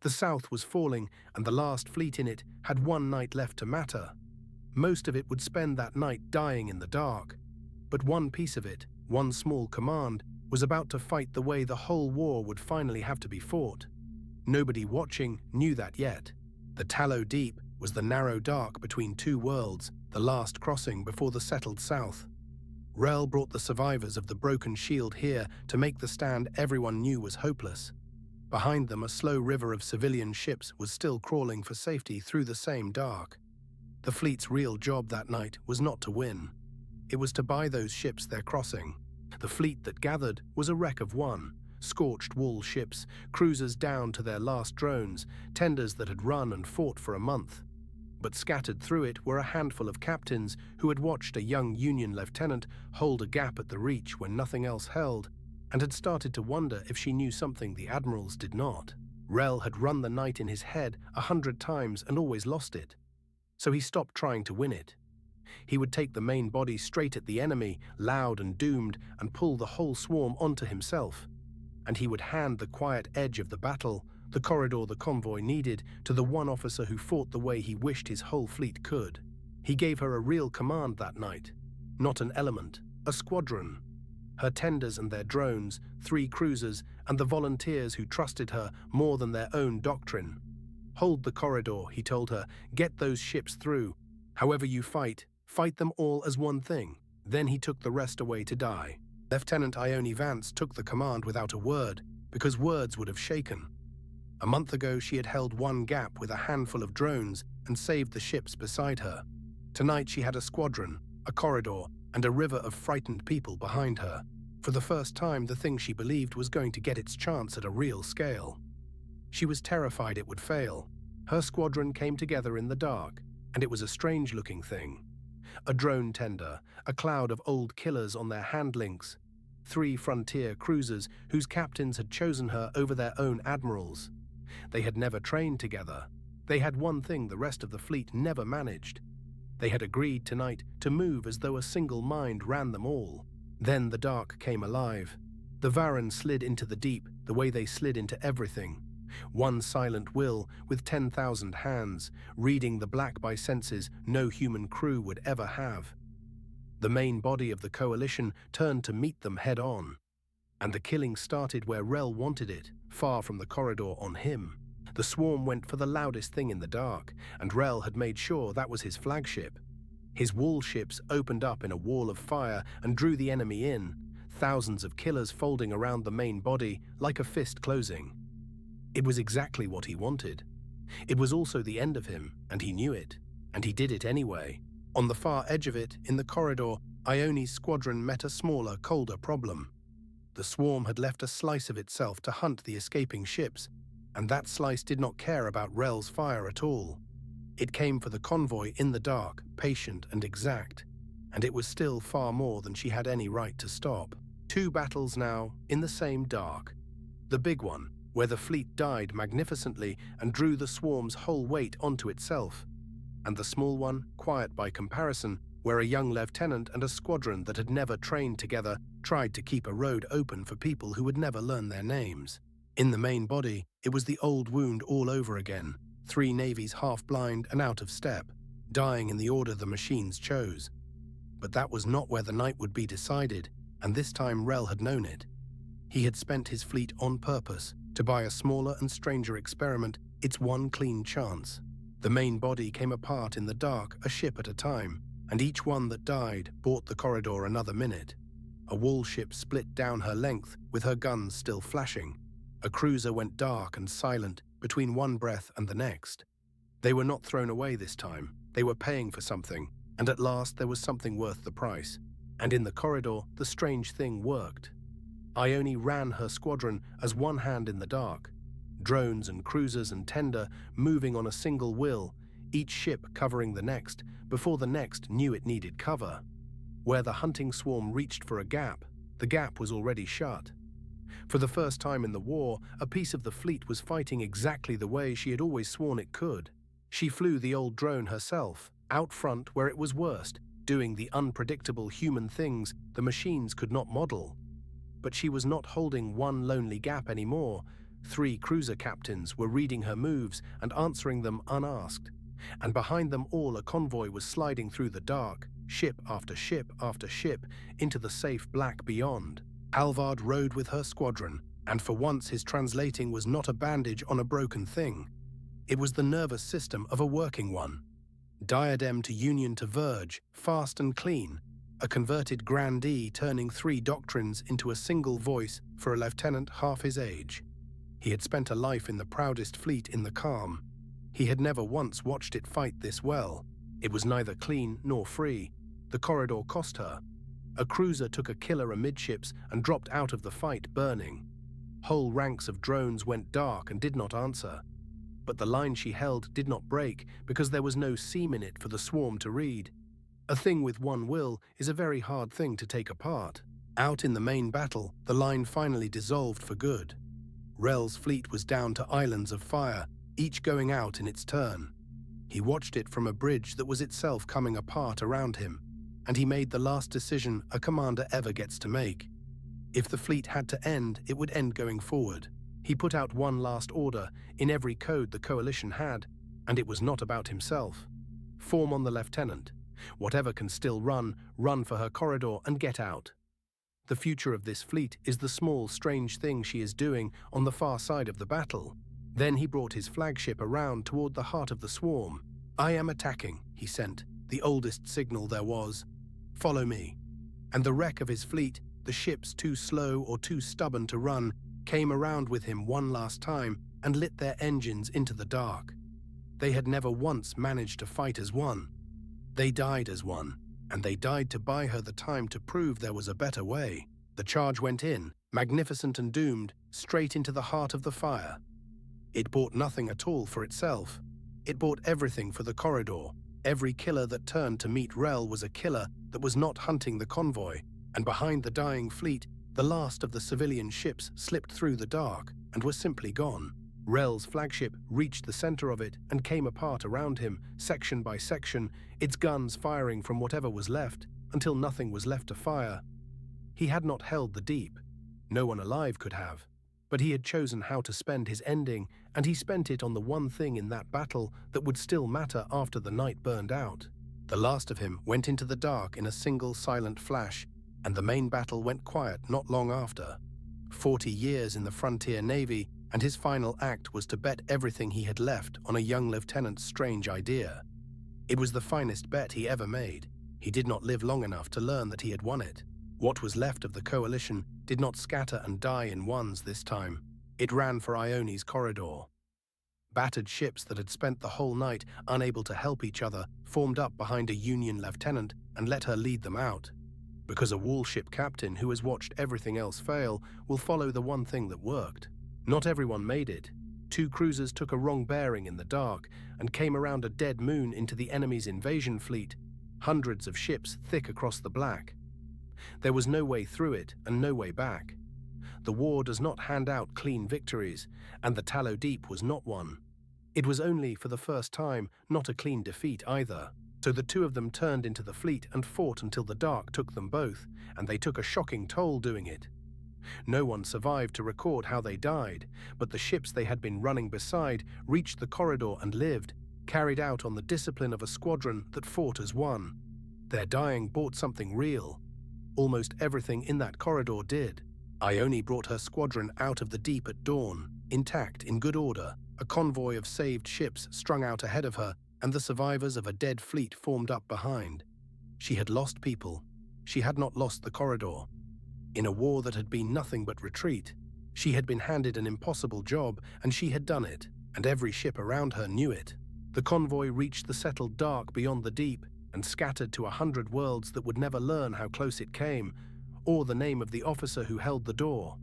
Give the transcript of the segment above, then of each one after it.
The South was falling, and the last fleet in it had one night left to matter. Most of it would spend that night dying in the dark. But one piece of it, one small command, was about to fight the way the whole war would finally have to be fought. Nobody watching knew that yet. The Tallow Deep was the narrow dark between two worlds, the last crossing before the settled South. Rell brought the survivors of the broken shield here to make the stand everyone knew was hopeless. Behind them, a slow river of civilian ships was still crawling for safety through the same dark. The fleet's real job that night was not to win. It was to buy those ships their crossing. The fleet that gathered was a wreck of one. Scorched wool ships, cruisers down to their last drones, tenders that had run and fought for a month. But scattered through it were a handful of captains who had watched a young Union lieutenant hold a gap at the reach when nothing else held, and had started to wonder if she knew something the admirals did not. Rell had run the night in his head 100 times and always lost it. So he stopped trying to win it. He would take the main body straight at the enemy, loud and doomed, and pull the whole swarm onto himself. And he would hand the quiet edge of the battle, the corridor the convoy needed, to the one officer who fought the way he wished his whole fleet could. He gave her a real command that night, not an element, a squadron. Her tenders and their drones, 3 cruisers, and the volunteers who trusted her more than their own doctrine. Hold the corridor, he told her, get those ships through. However you fight, fight them all as one thing. Then he took the rest away to die. Lieutenant Ione Vance took the command without a word, because words would have shaken. A month ago she had held one gap with a handful of drones and saved the ships beside her. Tonight she had a squadron, a corridor, and a river of frightened people behind her. For the first time, the thing she believed was going to get its chance at a real scale. She was terrified it would fail. Her squadron came together in the dark, and it was a strange-looking thing. A drone tender, a cloud of old killers on their hand links, 3 frontier cruisers whose captains had chosen her over their own admirals. They had never trained together. They had one thing the rest of the fleet never managed. They had agreed tonight to move as though a single mind ran them all. Then the dark came alive. The Varan slid into the deep the way they slid into everything. One silent will with 10,000 hands, reading the black by senses no human crew would ever have. The main body of the coalition turned to meet them head-on. And the killing started where Rell wanted it, far from the corridor on him. The swarm went for the loudest thing in the dark, and Rell had made sure that was his flagship. His wall ships opened up in a wall of fire and drew the enemy in, thousands of killers folding around the main body like a fist closing. It was exactly what he wanted. It was also the end of him, and he knew it, and he did it anyway. On the far edge of it, in the corridor, Ione's squadron met a smaller, colder problem. The swarm had left a slice of itself to hunt the escaping ships, and that slice did not care about Rell's fire at all. It came for the convoy in the dark, patient and exact, and it was still far more than she had any right to stop. 2 battles now, in the same dark. The big one, where the fleet died magnificently and drew the swarm's whole weight onto itself, and the small one, quiet by comparison, where a young lieutenant and a squadron that had never trained together tried to keep a road open for people who would never learn their names. In the main body, it was the old wound all over again, 3 navies half-blind and out of step, dying in the order the machines chose. But that was not where the night would be decided, and this time Rell had known it. He had spent his fleet on purpose, to buy a smaller and stranger experiment its one clean chance. The main body came apart in the dark, a ship at a time, and each one that died bought the corridor another minute. A wall ship split down her length with her guns still flashing. A cruiser went dark and silent between one breath and the next. They were not thrown away this time. They were paying for something, and at last there was something worth the price. And in the corridor, the strange thing worked. Ione ran her squadron as one hand in the dark. Drones and cruisers and tender moving on a single will, each ship covering the next before the next knew it needed cover. Where the hunting swarm reached for a gap, the gap was already shut. For the first time in the war, a piece of the fleet was fighting exactly the way she had always sworn it could. She flew the old drone herself, out front where it was worst, doing the unpredictable human things the machines could not model. But she was not holding one lonely gap anymore. 3 cruiser captains were reading her moves and answering them unasked. And behind them all a convoy was sliding through the dark, ship after ship after ship, into the safe black beyond. Alvard rode with her squadron, and for once his translating was not a bandage on a broken thing. It was the nervous system of a working one. Diadem to union to verge, fast and clean, a converted grandee turning 3 doctrines into a single voice for a lieutenant half his age. He had spent a life in the proudest fleet in the calm. He had never once watched it fight this well. It was neither clean nor free. The corridor cost her. A cruiser took a killer amidships and dropped out of the fight burning. Whole ranks of drones went dark and did not answer. But the line she held did not break because there was no seam in it for the swarm to read. A thing with one will is a very hard thing to take apart. Out in the main battle, the line finally dissolved for good. Rell's fleet was down to islands of fire, each going out in its turn. He watched it from a bridge that was itself coming apart around him, and he made the last decision a commander ever gets to make. If the fleet had to end, it would end going forward. He put out one last order in every code the coalition had, and it was not about himself. Form on the lieutenant. Whatever can still run, run for her corridor and get out. The future of this fleet is the small, strange thing she is doing on the far side of the battle. Then he brought his flagship around toward the heart of the swarm. "I am attacking," he sent, the oldest signal there was. "Follow me." And the wreck of his fleet, the ships too slow or too stubborn to run, came around with him one last time and lit their engines into the dark. They had never once managed to fight as one. They died as one, and they died to buy her the time to prove there was a better way. The charge went in, magnificent and doomed, straight into the heart of the fire. It bought nothing at all for itself. It bought everything for the corridor. Every killer that turned to meet Rell was a killer that was not hunting the convoy, and behind the dying fleet, the last of the civilian ships slipped through the dark and were simply gone. Rell's flagship reached the center of it and came apart around him, section by section, its guns firing from whatever was left, until nothing was left to fire. He had not held the deep. No one alive could have. But he had chosen how to spend his ending, and he spent it on the one thing in that battle that would still matter after the night burned out. The last of him went into the dark in a single silent flash, and the main battle went quiet not long after. 40 years in the frontier navy, and his final act was to bet everything he had left on a young lieutenant's strange idea. It was the finest bet he ever made. He did not live long enough to learn that he had won it. What was left of the coalition did not scatter and die in ones this time. It ran for Ione's corridor. Battered ships that had spent the whole night unable to help each other formed up behind a Union lieutenant and let her lead them out. Because a wallship captain who has watched everything else fail will follow the one thing that worked. Not everyone made it. 2 cruisers took a wrong bearing in the dark and came around a dead moon into the enemy's invasion fleet, hundreds of ships thick across the black. There was no way through it and no way back. The war does not hand out clean victories, and the Tallow Deep was not one. It was only, for the first time, not a clean defeat either. So the 2 of them turned into the fleet and fought until the dark took them both, and they took a shocking toll doing it. No one survived to record how they died, but the ships they had been running beside reached the corridor and lived, carried out on the discipline of a squadron that fought as one. Their dying bought something real. Almost everything in that corridor did. Ione brought her squadron out of the deep at dawn, intact, in good order, a convoy of saved ships strung out ahead of her, and the survivors of a dead fleet formed up behind. She had lost people. She had not lost the corridor. In a war that had been nothing but retreat, she had been handed an impossible job, and she had done it, and every ship around her knew it. The convoy reached the settled dark beyond the deep, and scattered to 100 worlds that would never learn how close it came, or the name of the officer who held the door.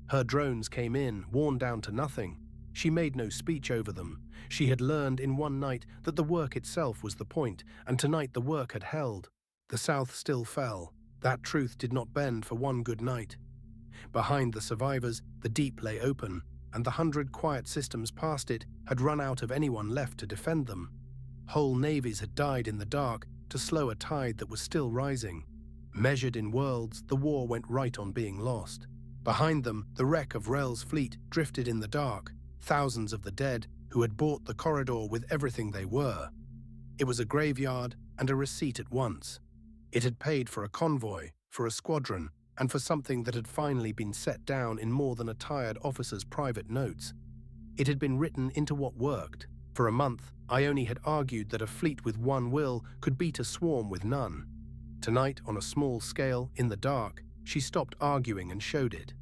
Her drones came in, worn down to nothing. She made no speech over them. She had learned in one night that the work itself was the point, and tonight the work had held. The South still fell. That truth did not bend for one good night. Behind the survivors, the deep lay open, and the 100 quiet systems past it had run out of anyone left to defend them. Whole navies had died in the dark to slow a tide that was still rising. Measured in worlds, the war went right on being lost. Behind them, the wreck of Rell's fleet drifted in the dark, thousands of the dead who had bought the corridor with everything they were. It was a graveyard and a receipt at once. It had paid for a convoy, for a squadron, and for something that had finally been set down in more than a tired officer's private notes. It had been written into what worked. For a month, Ione had argued that a fleet with one will could beat a swarm with none. Tonight, on a small scale, in the dark, she stopped arguing and showed it.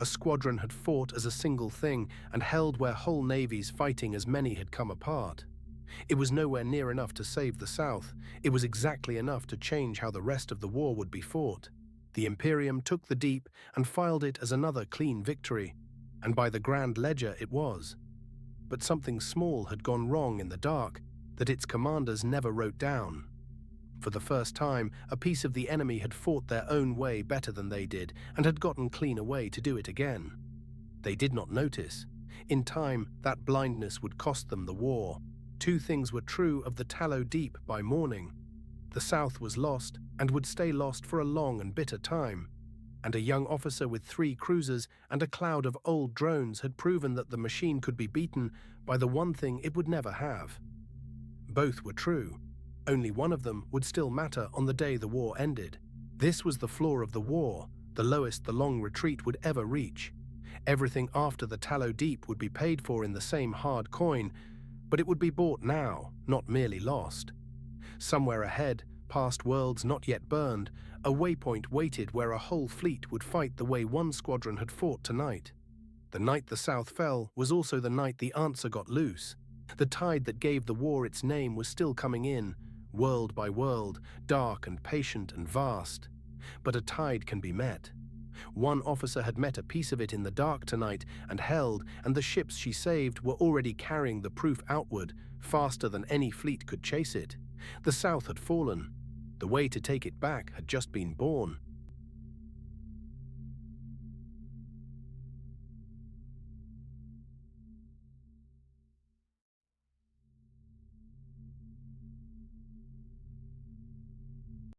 A squadron had fought as a single thing and held where whole navies fighting as many had come apart. It was nowhere near enough to save the South. It was exactly enough to change how the rest of the war would be fought. The Imperium took the Deep and filed it as another clean victory, and by the grand ledger it was. But something small had gone wrong in the dark that its commanders never wrote down. For the first time, a piece of the enemy had fought their own way better than they did and had gotten clean away to do it again. They did not notice. In time, that blindness would cost them the war. Two things were true of the Tallow Deep by morning. The South was lost and would stay lost for a long and bitter time. And a young officer with 3 cruisers and a cloud of old drones had proven that the machine could be beaten by the one thing it would never have. Both were true. Only one of them would still matter on the day the war ended. This was the floor of the war, the lowest the long retreat would ever reach. Everything after the Tallow Deep would be paid for in the same hard coin, but it would be bought now, not merely lost. Somewhere ahead, past worlds not yet burned, a waypoint waited where a whole fleet would fight the way one squadron had fought tonight. The night the South fell was also the night the answer got loose. The tide that gave the war its name was still coming in, world by world, dark and patient and vast. But a tide can be met. One officer had met a piece of it in the dark tonight and held, and the ships she saved were already carrying the proof outward, faster than any fleet could chase it. The South had fallen. The way to take it back had just been born.